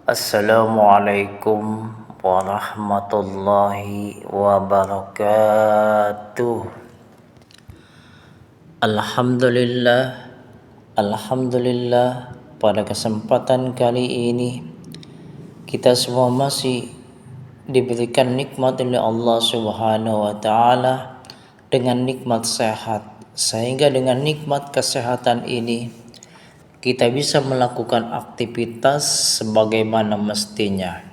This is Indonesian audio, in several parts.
Assalamualaikum warahmatullahi wabarakatuh. Alhamdulillah, Alhamdulillah, pada kesempatan kali ini kita semua masih diberikan nikmat oleh Allah Subhanahu wa taala dengan nikmat sehat, sehingga dengan nikmat kesehatan ini kita bisa melakukan aktivitas sebagaimana mestinya.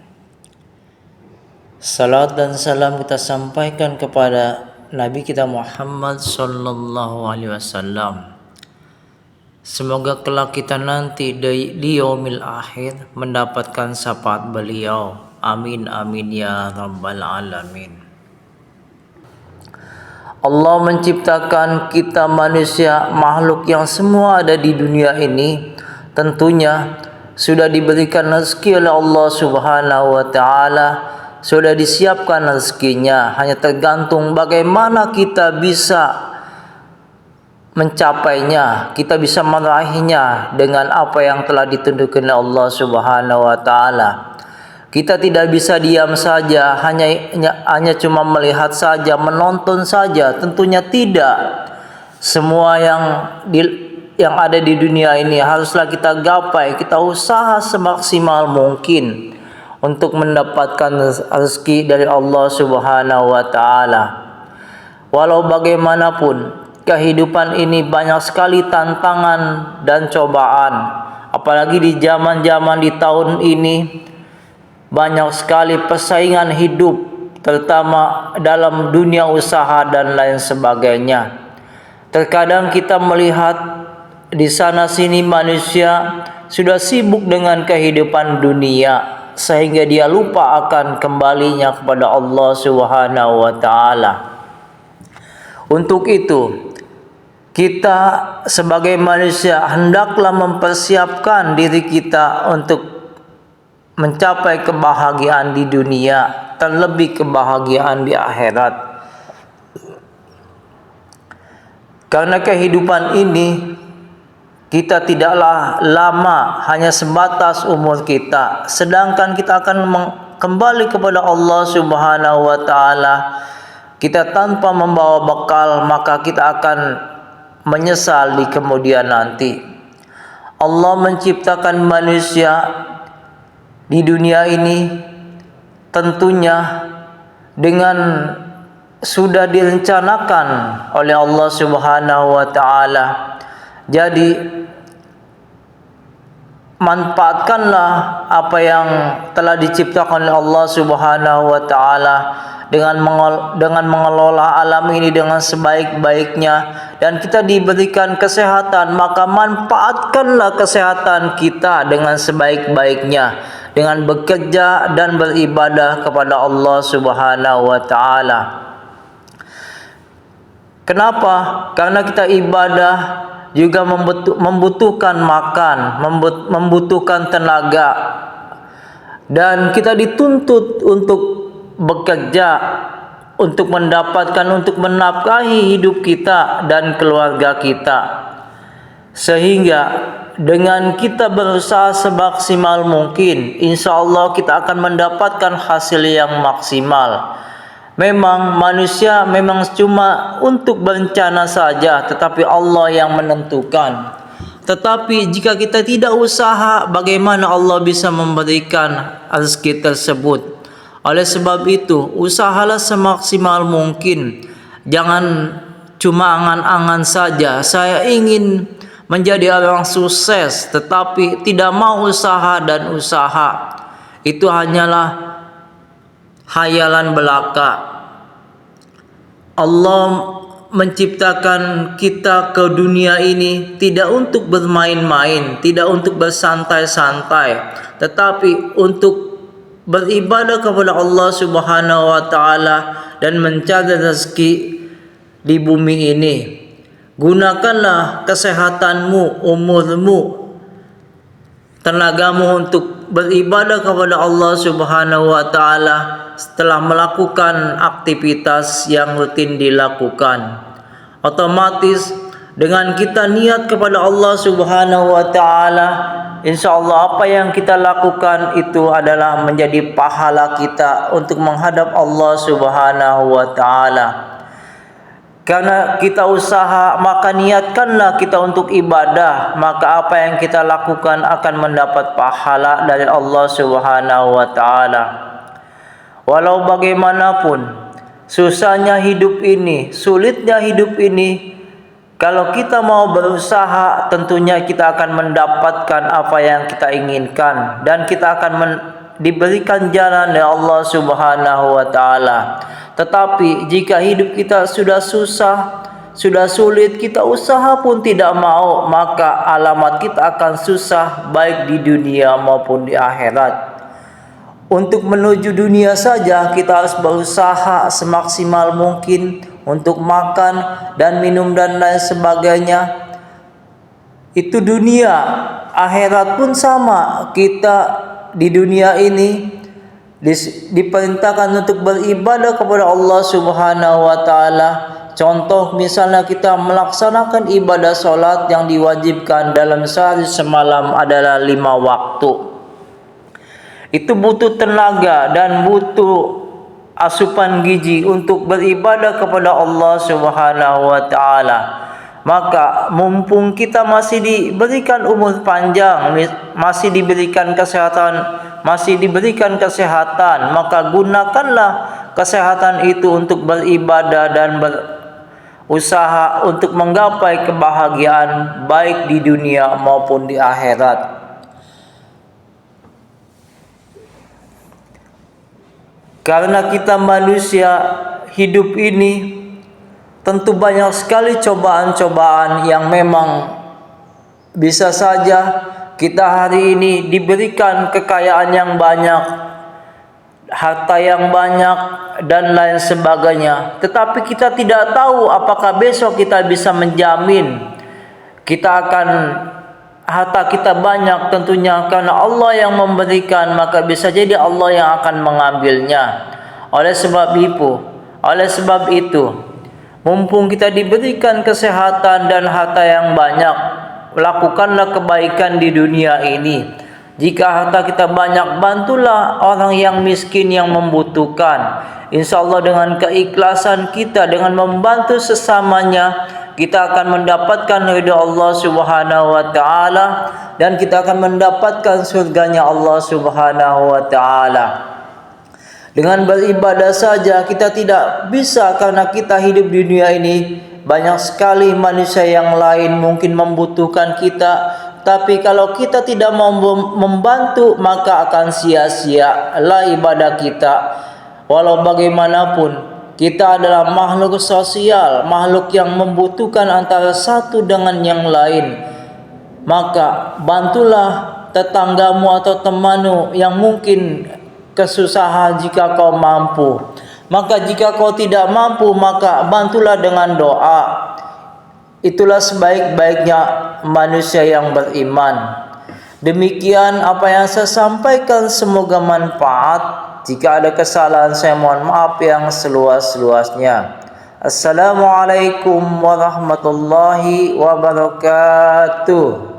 Salat dan salam kita sampaikan kepada Nabi kita Muhammad sallallahu alaihi wasallam. Semoga kelak kita nanti di yaumil akhir mendapatkan syafaat beliau. Amin amin ya rabbal alamin. Allah menciptakan kita manusia, makhluk yang semua ada di dunia ini, tentunya sudah diberikan rezeki oleh Allah Subhanahu wa taala, sudah disiapkan rezekinya, hanya tergantung bagaimana kita bisa mencapainya, kita bisa meraihnya dengan apa yang telah ditentukan oleh Allah Subhanahu wa taala. Kita tidak bisa diam saja, hanya cuma melihat saja, menonton saja. Tentunya tidak. Semua yang ada di dunia ini haruslah kita gapai, kita usaha semaksimal mungkin untuk mendapatkan rezeki dari Allah Subhanahu wa taala. Walau bagaimanapun, kehidupan ini banyak sekali tantangan dan cobaan. Apalagi di zaman-zaman di tahun ini, banyak sekali persaingan hidup, terutama dalam dunia usaha dan lain sebagainya. Terkadang kita melihat di sana sini manusia sudah sibuk dengan kehidupan dunia, sehingga dia lupa akan kembalinya kepada Allah Subhanahu wa taala. Untuk itu, kita sebagai manusia hendaklah mempersiapkan diri kita untuk mencapai kebahagiaan di dunia, terlebih kebahagiaan di akhirat. Karena kehidupan ini kita tidaklah lama, hanya sebatas umur kita, sedangkan kita akan kembali kepada Allah Subhanahu wa taala. Kita tanpa membawa bekal, maka kita akan menyesal di kemudian nanti. Allah menciptakan manusia di dunia ini tentunya dengan sudah direncanakan oleh Allah Subhanahu wa taala. Jadi manfaatkanlah apa yang telah diciptakan oleh Allah Subhanahu wa taala dengan mengelola alam ini dengan sebaik-baiknya, dan kita diberikan kesehatan, maka manfaatkanlah kesehatan kita dengan sebaik-baiknya dengan bekerja dan beribadah kepada Allah Subhanahu wa taala. Kenapa? Karena kita ibadah juga membutuhkan makan, membutuhkan tenaga, dan kita dituntut untuk bekerja untuk mendapatkan, untuk menafkahi hidup kita dan keluarga kita. Sehingga dengan kita berusaha semaksimal mungkin, insya Allah kita akan mendapatkan hasil yang maksimal. Memang manusia memang cuma untuk berencana saja, tetapi Allah yang menentukan. Tetapi jika kita tidak usaha, bagaimana Allah bisa memberikan rezeki tersebut? Oleh sebab itu, usahalah semaksimal mungkin. Jangan cuma angan-angan saja, saya ingin menjadi orang sukses, tetapi tidak mau usaha dan usaha. Itu hanyalah hayalan belaka. Allah menciptakan kita ke dunia ini tidak untuk bermain-main, tidak untuk bersantai-santai, tetapi untuk beribadah kepada Allah Subhanahu wa taala dan mencari rezeki di bumi ini. Gunakanlah kesehatanmu, umurmu, tenagamu untuk beribadah kepada Allah Subhanahu wa taala setelah melakukan aktivitas yang rutin dilakukan. Otomatis dengan kita niat kepada Allah Subhanahu wa taala, insya Allah apa yang kita lakukan itu adalah menjadi pahala kita untuk menghadap Allah Subhanahu wa Ta'ala. Karena kita usaha, maka niatkanlah kita untuk ibadah, maka apa yang kita lakukan akan mendapat pahala dari Allah Subhanahu wa Ta'ala. Walau bagaimanapun susahnya hidup ini, sulitnya hidup ini, kalau kita mau berusaha, tentunya kita akan mendapatkan apa yang kita inginkan, dan kita akan diberikan jalan oleh Allah Subhanahu wa Ta'ala. Tetapi jika hidup kita sudah susah, sudah sulit, kita usaha pun tidak mau, maka alamat kita akan susah baik di dunia maupun di akhirat. Untuk menuju dunia saja kita harus berusaha semaksimal mungkin untuk makan dan minum dan lain sebagainya. Itu dunia. Akhirat pun sama. Kita di dunia ini diperintahkan untuk beribadah kepada Allah Subhanahu wa Ta'ala. Contoh misalnya kita melaksanakan ibadah sholat yang diwajibkan dalam sehari semalam adalah 5 waktu. Itu butuh tenaga dan butuh asupan gizi untuk beribadah kepada Allah Subhanahu wa Ta'ala. Maka mumpung kita masih diberikan umur panjang, masih diberikan kesehatan, maka gunakanlah kesehatan itu untuk beribadah dan berusaha untuk menggapai kebahagiaan baik di dunia maupun di akhirat. Karena kita manusia hidup ini tentu banyak sekali cobaan-cobaan yang memang bisa saja kita hari ini diberikan kekayaan yang banyak, harta yang banyak dan lain sebagainya. Tetapi kita tidak tahu apakah besok kita bisa menjamin harta kita banyak, tentunya karena Allah yang memberikan, maka bisa jadi Allah yang akan mengambilnya. Oleh sebab itu, mumpung kita diberikan kesehatan dan harta yang banyak, lakukanlah kebaikan di dunia ini. Jika harta kita banyak, bantulah orang yang miskin yang membutuhkan. Insya Allah dengan keikhlasan kita, dengan membantu sesamanya, kita akan mendapatkan ridha Allah Subhanahu wa Ta'ala, dan kita akan mendapatkan surganya Allah Subhanahu wa Ta'ala. Dengan beribadah saja kita tidak bisa, karena kita hidup di dunia ini banyak sekali manusia yang lain mungkin membutuhkan kita, tapi kalau kita tidak mau membantu, maka akan sia-sia lah ibadah kita. Walau bagaimanapun kita adalah makhluk sosial, makhluk yang membutuhkan antara satu dengan yang lain. Maka bantulah tetanggamu atau temanmu yang mungkin kesusahan jika kau mampu. Maka jika kau tidak mampu, maka bantulah dengan doa. Itulah sebaik-baiknya manusia yang beriman. Demikian apa yang saya sampaikan, semoga manfaat. Jika ada kesalahan, saya mohon maaf yang seluas-luasnya. Assalamualaikum warahmatullahi wabarakatuh.